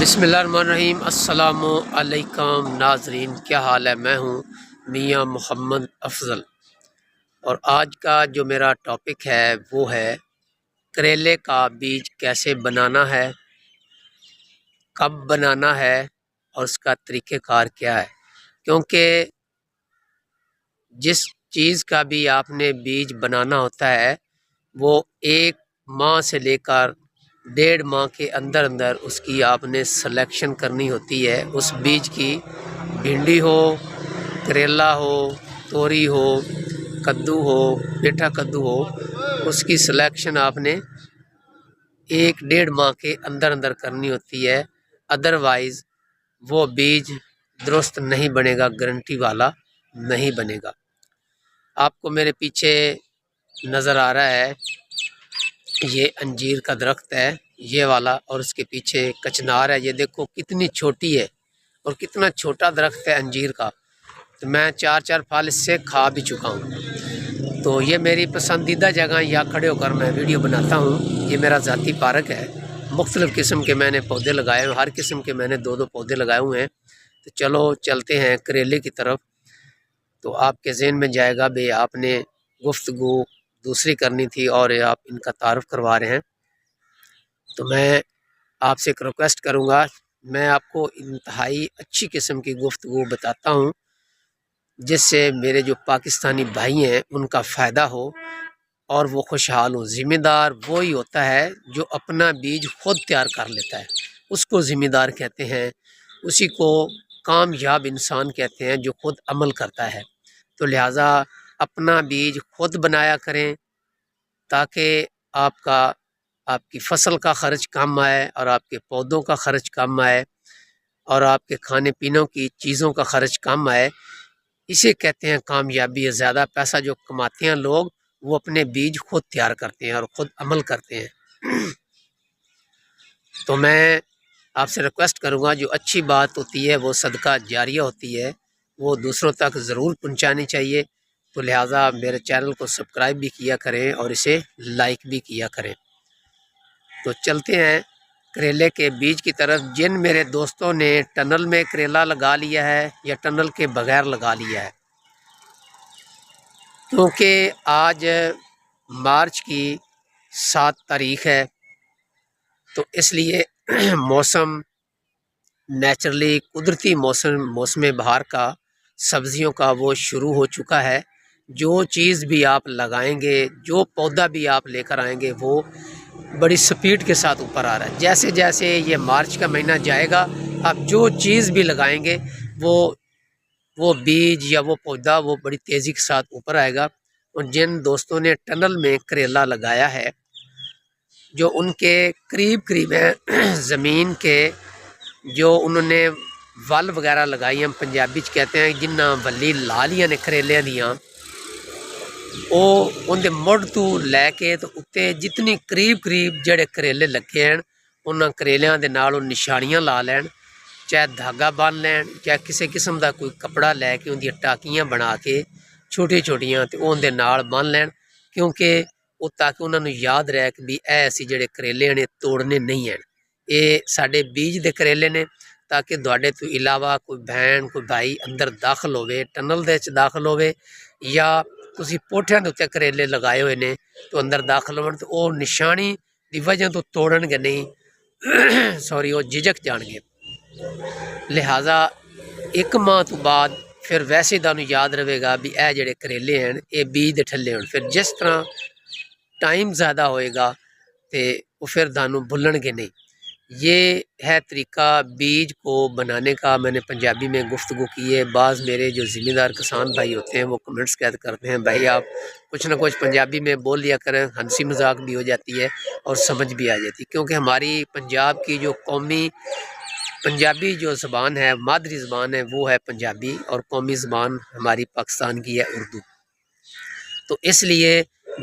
बिस्मिल्लाहिर्रहमानिर्रहीम। अस्सलामु अलैकुम नाज़रीन, क्या हाल है। मैं हूँ मियाँ मोहम्मद अफज़ल और आज का जो मेरा टॉपिक है वो है करेले का बीज कैसे बनाना है, कब बनाना है और उसका तरीक़ेकार क्या है। क्योंकि जिस चीज़ का भी आपने बीज बनाना होता है वो 1 माह से लेकर 1.5 माह के अंदर अंदर उसकी आपने सिलेक्शन करनी होती है। उस बीज की भिंडी हो, करेला हो, तोरी हो, कद्दू हो, पेठा कद्दू हो, उसकी सिलेक्शन आपने 1-1.5 माह के अंदर अंदर करनी होती है। अदरवाइज़ वो बीज दुरुस्त नहीं बनेगा, गारंटी वाला नहीं बनेगा। आपको मेरे पीछे नज़र आ रहा है ये अंजीर का दरख्त है, ये वाला, और उसके पीछे कचनार है। ये देखो कितनी छोटी है और कितना छोटा दरख्त है अंजीर का। तो मैं 4-4 फल इससे खा भी चुका हूँ। तो ये मेरी पसंदीदा जगह यहाँ खड़े होकर मैं वीडियो बनाता हूँ। ये मेरा ज़ाती पार्क है, मुख्तलिफ़ किस्म के मैंने पौधे लगाए हैं, हर किस्म के मैंने 2-2 पौधे लगाए हुए हैं। तो चलो चलते हैं करेले की तरफ। तो आपके ज़हन में जाएगा भाई आपने गुफ्तगू दूसरी करनी थी और आप इनका तारुफ करवा रहे हैं। तो मैं आपसे एक रिक्वेस्ट करूंगा, मैं आपको इंतहाई अच्छी किस्म की गुफ्तगू बताता हूं जिससे मेरे जो पाकिस्तानी भाई हैं उनका फ़ायदा हो और वो खुशहाल हो। ज़िम्मेदार वही होता है जो अपना बीज खुद तैयार कर लेता है, उसको ज़िम्मेदार कहते हैं। उसी को कामयाब इंसान कहते हैं जो खुद अमल करता है। तो लिहाजा अपना बीज खुद बनाया करें ताकि आपकी फ़सल का ख़र्च कम आए और आपके पौधों का ख़र्च कम आए और आपके खाने पीने की चीज़ों का ख़र्च कम आए। इसे कहते हैं कामयाबी। ज़्यादा पैसा जो कमाते हैं लोग वो अपने बीज खुद तैयार करते हैं और ख़ुद अमल करते हैं। तो मैं आपसे रिक्वेस्ट करूँगा, जो अच्छी बात होती है वो सदका जारिया होती है, वो दूसरों तक ज़रूर पहुँचानी चाहिए। तो लिहाजा मेरे चैनल को सब्सक्राइब भी किया करें और इसे लाइक भी किया करें। तो चलते हैं करेले के बीज की तरफ। जिन मेरे दोस्तों ने टनल में करेला लगा लिया है या टनल के बगैर लगा लिया है, क्योंकि आज मार्च की 7 तारीख़ है तो इसलिए मौसम नेचुरली कुदरती मौसम बहार का सब्ज़ियों का वो शुरू हो चुका है। जो चीज़ भी आप लगाएंगे, जो पौधा भी आप लेकर आएंगे वो बड़ी स्पीड के साथ ऊपर आ रहा है। जैसे जैसे ये मार्च का महीना जाएगा आप जो चीज़ भी लगाएंगे वो बीज या वो पौधा वो बड़ी तेज़ी के साथ ऊपर आएगा। और जिन दोस्तों ने टनल में करेला लगाया है, जो उनके करीब करीब है ज़मीन के, जो उन्होंने वल वगैरह लगाई, हम पंजाबी कहते हैं जिन्ना वली ला लिया ने करेलियां दियाँ, उनके मुड़ तू लैके तो उत्ते जितनी करीब करीब जड़े करेले लगे हैं उन्होंने करेलियां दे नाल निशानियां ला लैन, चाहे धागा बन लैन, चाहे किसी किस्म का कोई कपड़ा लैके उनकी टाकियां बना के छोटी छोटियां तो उनके नाल बन लैन। क्योंकि वो ताकि उन्होंने याद रहे कि भी ऐसी जड़े करेले ने तोड़ने नहीं हैं, ये साढ़े बीज दे करेले ने, ताकि तुहाडे तो इलावा कोई बहन कोई भाई अंदर दाखिल होवे, टनल दे दाखिल होवे या तुसी पोठियां दे उत्ते करेले लगाए हुए ने तो अंदर दाखिल होवन तो वो निशानी की वजह तो तोड़नगे नहीं सॉरी वो झिझक जाएंगे। लिहाजा 1 माह तो बाद फिर वैसे तुहानू याद रहेगा भी ए जड़े करेले हैं ये बीज दे ठल्ले होण। फिर जिस तरह टाइम ज़्यादा होएगा तो वो फिर तुहानू भुलणगे नहीं। ये है तरीका बीज को बनाने का। मैंने पंजाबी में गुफ्तगू की है। बाज़ मेरे जो ज़िम्मेदार किसान भाई होते हैं वो कमेंट्स कैद करते हैं भाई आप कुछ ना कुछ पंजाबी में बोल लिया करें, हंसी मजाक भी हो जाती है और समझ भी आ जाती है। क्योंकि हमारी पंजाब की जो कौमी पंजाबी जो ज़बान है, मादरी ज़बान है, वो है पंजाबी और कौमी ज़बान हमारी पाकिस्तान की है उर्दू। तो इसलिए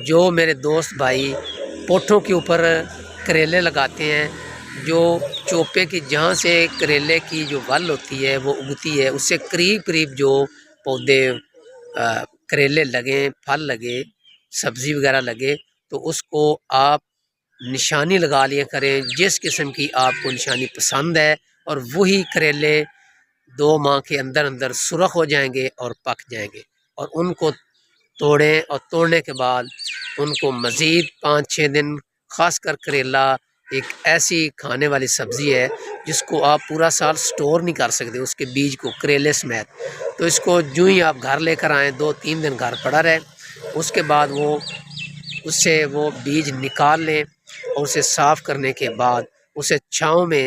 जो मेरे दोस्त भाई पोठों के ऊपर करेले लगाते हैं, जो चोपे की जहाँ से करेले की जो वल होती है वो उगती है उससे करीब करीब जो पौधे करेले लगे, फल लगे, सब्ज़ी वगैरह लगे, तो उसको आप निशानी लगा लिया करें। जिस किस्म की आपको निशानी पसंद है اور وہی کریلے 2 ماہ کے اندر اندر سرخ ہو جائیں گے اور پک جائیں گے، اور ان کو توڑیں، اور توڑنے کے بعد ان کو مزید 5-6 دن، خاص کر کریلا ایک ایسی کھانے والی سبزی ہے جس کو آپ پورا سال سٹور نہیں کر سکتے، اس کے بیج کو کریلے سمیت، تو اس کو جو ہی آپ گھر لے کر آئیں 2-3 دن گھر پڑا رہے، اس کے بعد اس سے وہ بیج نکال لیں، اور اسے صاف کرنے کے بعد اسے چھاؤں میں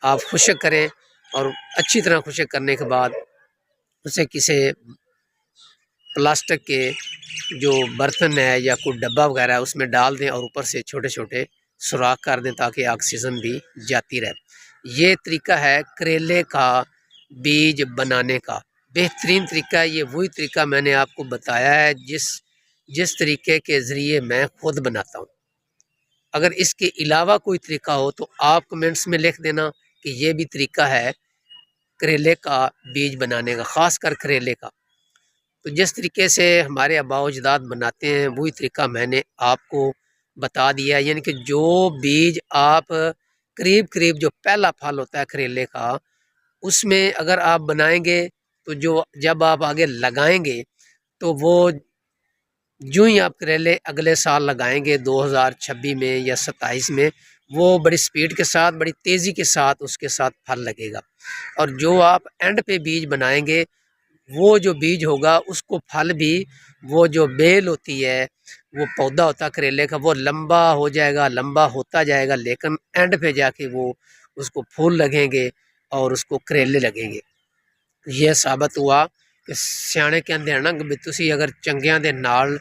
آپ خشک کریں، اور اچھی طرح خشک کرنے کے بعد اسے کسی پلاسٹک کے جو برتن ہے یا کوئی ڈبہ وغیرہ ہے اس میں ڈال دیں، اور اوپر سے چھوٹے چھوٹے سوراخ کر دیں تاکہ آکسیجن بھی جاتی رہے۔ یہ طریقہ ہے کریلے کا بیج بنانے کا، بہترین طریقہ ہے یہ، وہی طریقہ میں نے آپ کو بتایا ہے جس طریقے کے ذریعے میں خود بناتا ہوں۔ اگر اس کے علاوہ کوئی طریقہ ہو تو آپ کمنٹس میں لکھ دینا کہ یہ بھی طریقہ ہے کریلے کا بیج بنانے کا، خاص کر کریلے کا۔ تو جس طریقے سے ہمارے آباء و اجداد بناتے ہیں وہی طریقہ میں نے آپ کو بتا دیا ہے، یعنی کہ جو بیج آپ قریب جو پہلا پھل ہوتا ہے کریلے کا، اس میں اگر آپ بنائیں گے تو جب آپ آگے لگائیں گے تو وہ جو ہی آپ کریلے اگلے سال لگائیں گے 2026 میں یا 27 میں، وہ بڑی سپیڈ کے ساتھ، بڑی تیزی کے ساتھ اس کے ساتھ پھل لگے گا، اور جو آپ اینڈ پہ بیج بنائیں گے وہ جو بیج ہوگا اس کو پھل بھی، وہ جو بیل ہوتی ہے، وہ پودا ہوتا ہے کریلے کا، وہ لمبا ہو جائے گا، لمبا ہوتا جائے گا، لیکن اینڈ پہ جا کے وہ اس کو پھول لگیں گے اور اس کو کریلے لگیں گے۔ یہ ثابت ہوا کہ سیانے کہندے ہیں نا کہ تسی اگر چنگیاں دے نال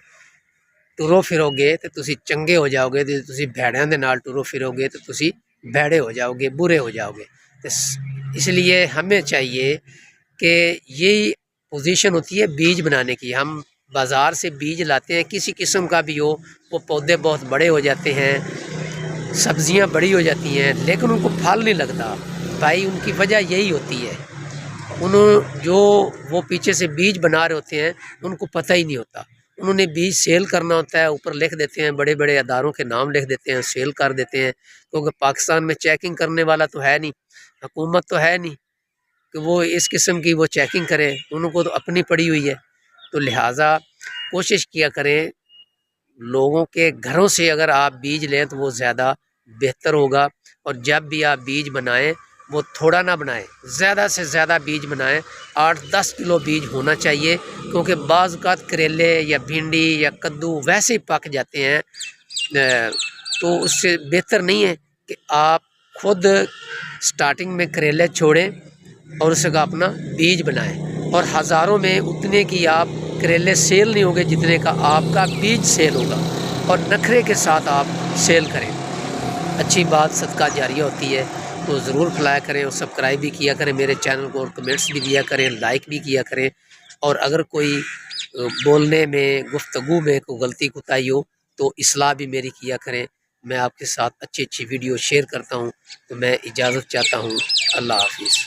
ٹرو پھرو گے تو تسی چنگے ہو جاؤ گے، تے تسی بھیڑیاں دے نال ٹرو پھرو گے تو تسی بھیڑے ہو جاؤ گے، برے ہو جاؤ گے۔ اس لیے ہمیں چاہیے کہ یہی پوزیشن ہوتی ہے بیج بنانے کی۔ ہم بازار سے بیج لاتے ہیں کسی قسم کا بھی ہو، وہ پودے بہت بڑے ہو جاتے ہیں، سبزیاں بڑی ہو جاتی ہیں، لیکن ان کو پھل نہیں لگتا بھائی، ان کی وجہ یہی ہوتی ہے، وہ پیچھے سے بیج بنا رہے ہوتے ہیں ان کو پتہ ہی نہیں ہوتا، انہوں نے بیج سیل کرنا ہوتا ہے، اوپر لکھ دیتے ہیں، بڑے بڑے اداروں کے نام لکھ دیتے ہیں، سیل کر دیتے ہیں، کیونکہ پاکستان میں چیکنگ کرنے والا تو ہے نہیں، حکومت تو ہے نہیں کہ وہ اس قسم کی وہ چیکنگ کرے، انہوں کو تو اپنی پڑی ہوئی ہے۔ تو لہٰذا کوشش کیا کریں لوگوں کے گھروں سے اگر آپ بیج لیں تو وہ زیادہ بہتر ہوگا، اور جب بھی آپ بیج بنائیں وہ تھوڑا نہ بنائیں، زیادہ سے زیادہ بیج بنائیں، 8-10 کلو بیج ہونا چاہیے، کیونکہ بعض اوقات کریلے یا بھنڈی یا کدو ویسے ہی پک جاتے ہیں، تو اس سے بہتر نہیں ہے کہ آپ خود سٹارٹنگ میں کریلے چھوڑیں اور اس کا اپنا بیج بنائیں، اور ہزاروں میں اتنے کی آپ کریلے سیل نہیں ہوگے جتنے کا آپ کا بیج سیل ہوگا، اور نخرے کے ساتھ آپ سیل کریں۔ اچھی بات صدقہ جاریہ ہوتی ہے، تو ضرور کھلایا کریں، اور سبسکرائب بھی کیا کریں میرے چینل کو، اور کمنٹس بھی دیا کریں، لائک بھی کیا کریں، اور اگر کوئی بولنے میں، گفتگو میں کوئی غلطی کوتاہی ہو تو اصلاح بھی میری کیا کریں۔ میں آپ کے ساتھ اچھی ویڈیو شیئر کرتا ہوں، تو میں اجازت چاہتا ہوں۔ اللہ حافظ۔